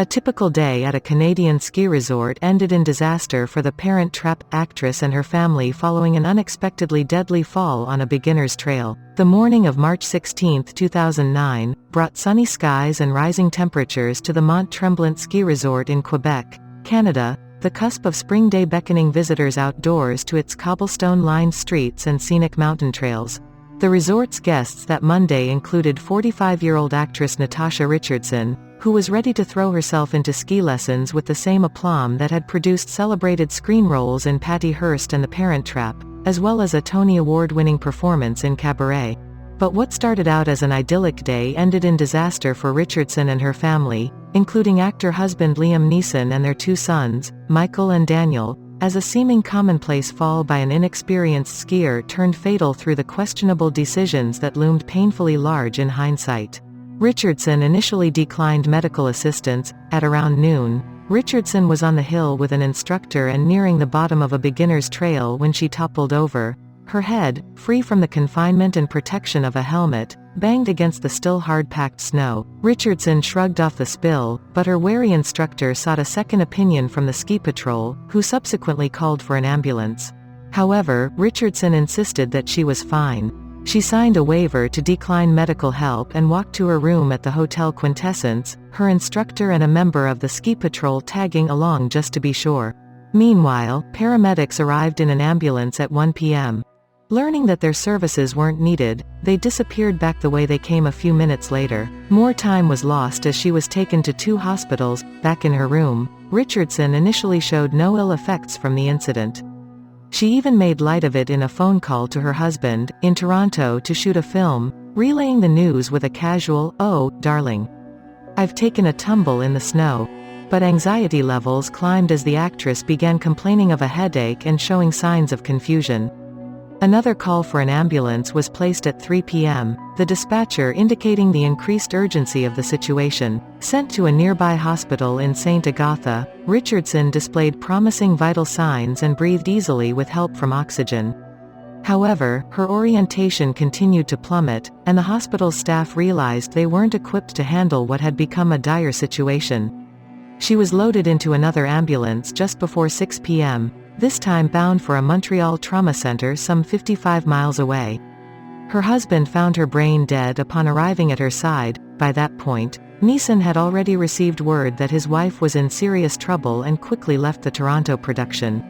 A typical day at a Canadian ski resort ended in disaster for the Parent Trap actress and her family following an unexpectedly deadly fall on a beginner's trail. The morning of March 16, 2009, brought sunny skies and rising temperatures to the Mont Tremblant ski resort in Quebec, Canada, the cusp of spring day beckoning visitors outdoors to its cobblestone-lined streets and scenic mountain trails. The resort's guests that Monday included 45-year-old actress Natasha Richardson, who was ready to throw herself into ski lessons with the same aplomb that had produced celebrated screen roles in Patty Hearst and The Parent Trap, as well as a Tony Award-winning performance in Cabaret. But what started out as an idyllic day ended in disaster for Richardson and her family, including actor-husband Liam Neeson and their two sons, Michael and Daniel, as a seeming commonplace fall by an inexperienced skier turned fatal through the questionable decisions that loomed painfully large in hindsight. Richardson initially declined medical assistance. At around noon, Richardson was on the hill with an instructor and nearing the bottom of a beginner's trail when she toppled over. Her head, free from the confinement and protection of a helmet, banged against the still hard-packed snow. Richardson shrugged off the spill, but her wary instructor sought a second opinion from the ski patrol, who subsequently called for an ambulance. However, Richardson insisted that she was fine. She signed a waiver to decline medical help and walked to her room at the Hotel Quintessence, her instructor and a member of the ski patrol tagging along just to be sure. Meanwhile, paramedics arrived in an ambulance at 1 p.m. Learning that their services weren't needed, they disappeared back the way they came a few minutes later. More time was lost as she was taken to two hospitals. Back in her room, Richardson initially showed no ill effects from the incident. She even made light of it in a phone call to her husband, in Toronto to shoot a film, relaying the news with a casual, "Oh, darling, I've taken a tumble in the snow." But anxiety levels climbed as the actress began complaining of a headache and showing signs of confusion. Another call for an ambulance was placed at 3 p.m., the dispatcher indicating the increased urgency of the situation. Sent to a nearby hospital in St. Agatha, Richardson displayed promising vital signs and breathed easily with help from oxygen. However, her orientation continued to plummet, and the hospital's staff realized they weren't equipped to handle what had become a dire situation. She was loaded into another ambulance just before 6 p.m., this time bound for a Montreal trauma center some 55 miles away. Her husband found her brain dead upon arriving at her side. By that point, Neeson had already received word that his wife was in serious trouble and quickly left the Toronto production.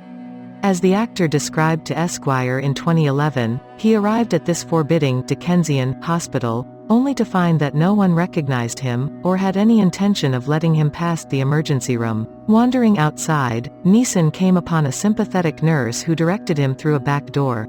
As the actor described to Esquire in 2011, he arrived at this forbidding Dickensian hospital, only to find that no one recognized him, or had any intention of letting him past the emergency room. Wandering outside, Neeson came upon a sympathetic nurse who directed him through a back door.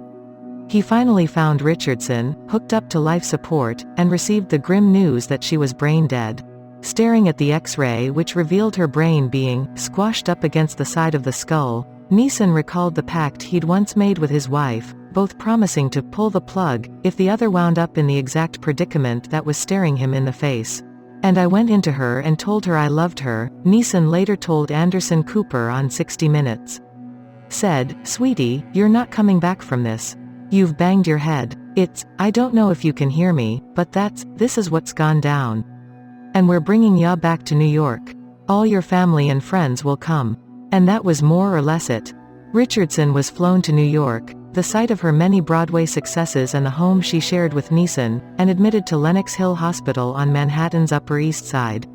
He finally found Richardson, hooked up to life support, and received the grim news that she was brain dead. Staring at the X-ray which revealed her brain being squashed up against the side of the skull, Neeson recalled the pact he'd once made with his wife, both promising to pull the plug if the other wound up in the exact predicament that was staring him in the face. "And I went into her and told her I loved her," Neeson later told Anderson Cooper on 60 Minutes. Said, "Sweetie, you're not coming back from this. You've banged your head. I don't know if you can hear me, but this is what's gone down. And we're bringing ya back to New York. All your family and friends will come." And that was more or less it. Richardson was flown to New York, the site of her many Broadway successes and the home she shared with Neeson, and admitted to Lenox Hill Hospital on Manhattan's Upper East Side.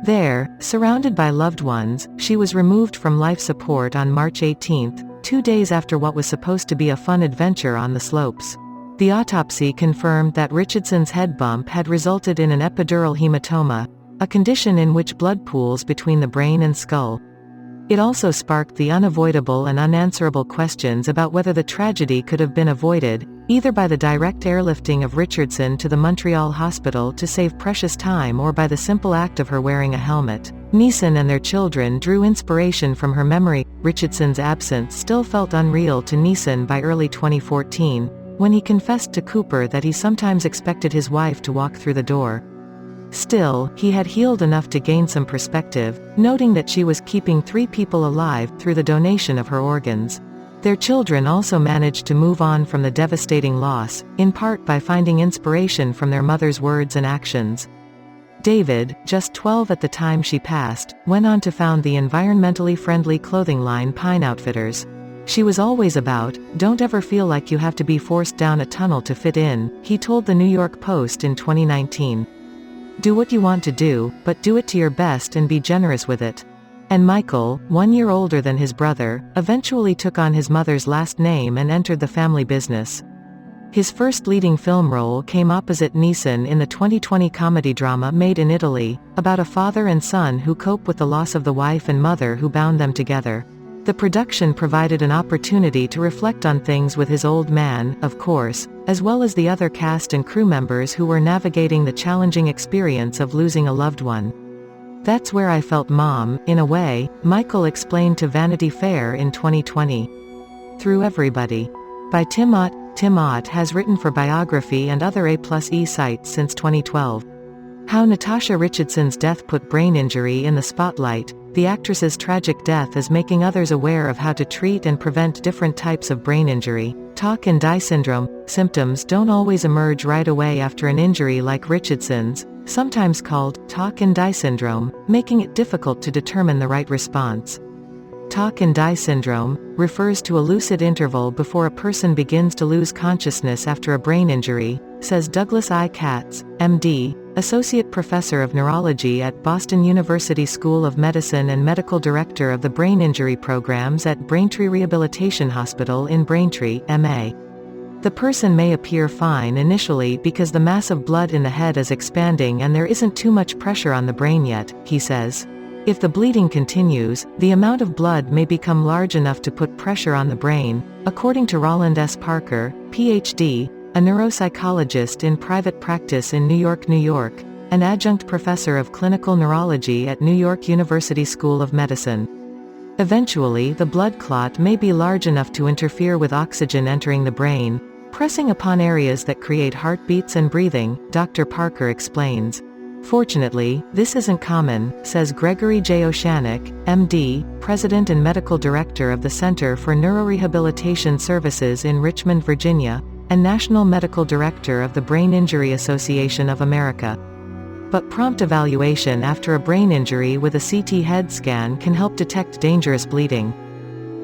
There, surrounded by loved ones, she was removed from life support on March 18, 2 days after what was supposed to be a fun adventure on the slopes. The autopsy confirmed that Richardson's head bump had resulted in an epidural hematoma, a condition in which blood pools between the brain and skull. It also sparked the unavoidable and unanswerable questions about whether the tragedy could have been avoided, either by the direct airlifting of Richardson to the Montreal hospital to save precious time or by the simple act of her wearing a helmet. Neeson and their children drew inspiration from her memory. Richardson's absence still felt unreal to Neeson by early 2014, when he confessed to Cooper that he sometimes expected his wife to walk through the door. Still, he had healed enough to gain some perspective, noting that she was keeping 3 people alive through the donation of her organs. Their children also managed to move on from the devastating loss, in part by finding inspiration from their mother's words and actions. David, just 12 at the time she passed, went on to found the environmentally friendly clothing line Pine Outfitters. She was always about, "Don't ever feel like you have to be forced down a tunnel to fit in," he told the New York Post in 2019. "Do what you want to do, but do it to your best and be generous with it." And Michael, 1 year older than his brother, eventually took on his mother's last name and entered the family business. His first leading film role came opposite Neeson in the 2020 comedy drama Made in Italy, about a father and son who cope with the loss of the wife and mother who bound them together. The production provided an opportunity to reflect on things with his old man, of course, as well as the other cast and crew members who were navigating the challenging experience of losing a loved one. "That's where I felt Mom, in a way," Michael explained to Vanity Fair in 2020. Through Everybody. By Tim Ott. Tim Ott has written for Biography and other A+E sites since 2012. How Natasha Richardson's death put brain injury in the spotlight. The actress's tragic death is making others aware of how to treat and prevent different types of brain injury. Talk and die syndrome. Symptoms don't always emerge right away after an injury like Richardson's, sometimes called talk and die syndrome, making it difficult to determine the right response. Talk and die syndrome refers to a lucid interval before a person begins to lose consciousness after a brain injury, says Douglas I. Katz, MD, Associate Professor of Neurology at Boston University School of Medicine and Medical Director of the Brain Injury Programs at Braintree Rehabilitation Hospital in Braintree, MA. The person may appear fine initially because the mass of blood in the head is expanding and there isn't too much pressure on the brain yet, he says. If the bleeding continues, the amount of blood may become large enough to put pressure on the brain, according to Roland S. Parker, Ph.D., a neuropsychologist in private practice in New York, an adjunct professor of clinical neurology at New York University School of Medicine. Eventually the blood clot may be large enough to interfere with oxygen entering the brain, pressing upon areas that create heartbeats and breathing, Dr. Parker explains. Fortunately, this isn't common, says Gregory J. Oshanik, MD, President and Medical Director of the Center for Neurorehabilitation Services in Richmond, Virginia, and National Medical Director of the Brain Injury Association of America. But prompt evaluation after a brain injury with a CT head scan can help detect dangerous bleeding.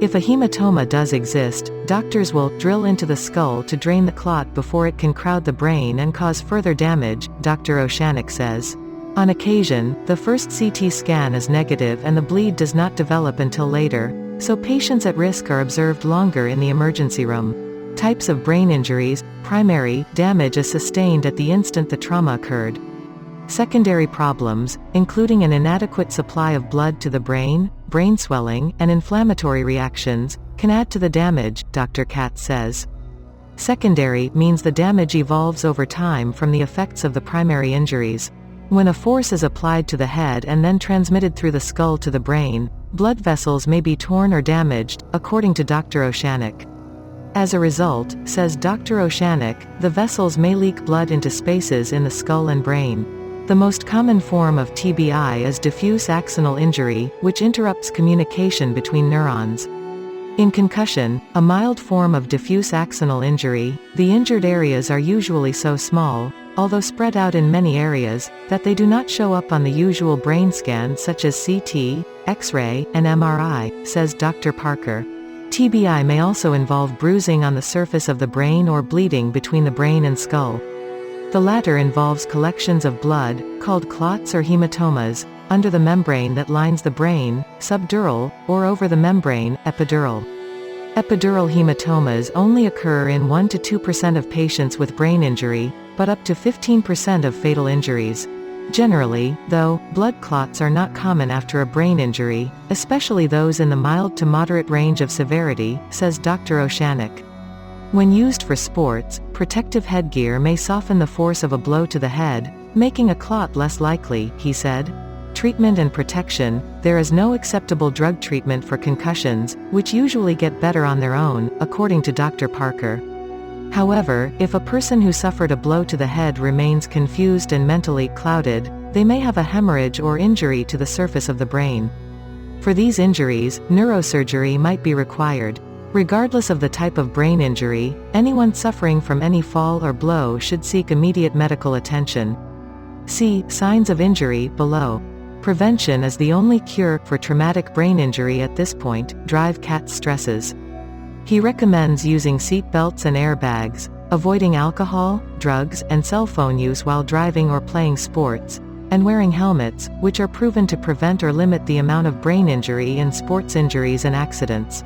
If a hematoma does exist, doctors will drill into the skull to drain the clot before it can crowd the brain and cause further damage, Dr. Oshanik says. On occasion, the first CT scan is negative and the bleed does not develop until later, so patients at risk are observed longer in the emergency room. Types of brain injuries. Primary damage is sustained at the instant the trauma occurred. Secondary problems, including an inadequate supply of blood to the brain swelling, and inflammatory reactions, can add to the damage, Dr. Katz says. Secondary means the damage evolves over time from the effects of the primary injuries. When a force is applied to the head and then transmitted through the skull to the brain, blood vessels may be torn or damaged, according to Dr. Oshanik. As a result, says Dr. Oshanik, the vessels may leak blood into spaces in the skull and brain. The most common form of TBI is diffuse axonal injury, which interrupts communication between neurons. In concussion, a mild form of diffuse axonal injury, the injured areas are usually so small, although spread out in many areas, that they do not show up on the usual brain scans such as CT, X-ray, and MRI, says Dr. Parker. TBI may also involve bruising on the surface of the brain or bleeding between the brain and skull. The latter involves collections of blood, called clots or hematomas, under the membrane that lines the brain, subdural, or over the membrane, epidural. Epidural hematomas only occur in 1 to 2% of patients with brain injury, but up to 15% of fatal injuries. Generally, though, blood clots are not common after a brain injury, especially those in the mild to moderate range of severity, says Dr. Oshanik. When used for sports, protective headgear may soften the force of a blow to the head, making a clot less likely, he said. Treatment and protection. There is no acceptable drug treatment for concussions, which usually get better on their own, according to Dr. Parker. However, if a person who suffered a blow to the head remains confused and mentally clouded, they may have a hemorrhage or injury to the surface of the brain. For these injuries, neurosurgery might be required. Regardless of the type of brain injury, anyone suffering from any fall or blow should seek immediate medical attention. See signs of injury below. Prevention is the only cure for traumatic brain injury at this point. Drive Katz stresses. He recommends using seat belts and airbags, avoiding alcohol, drugs, and cell phone use while driving or playing sports, and wearing helmets, which are proven to prevent or limit the amount of brain injury in sports injuries and accidents.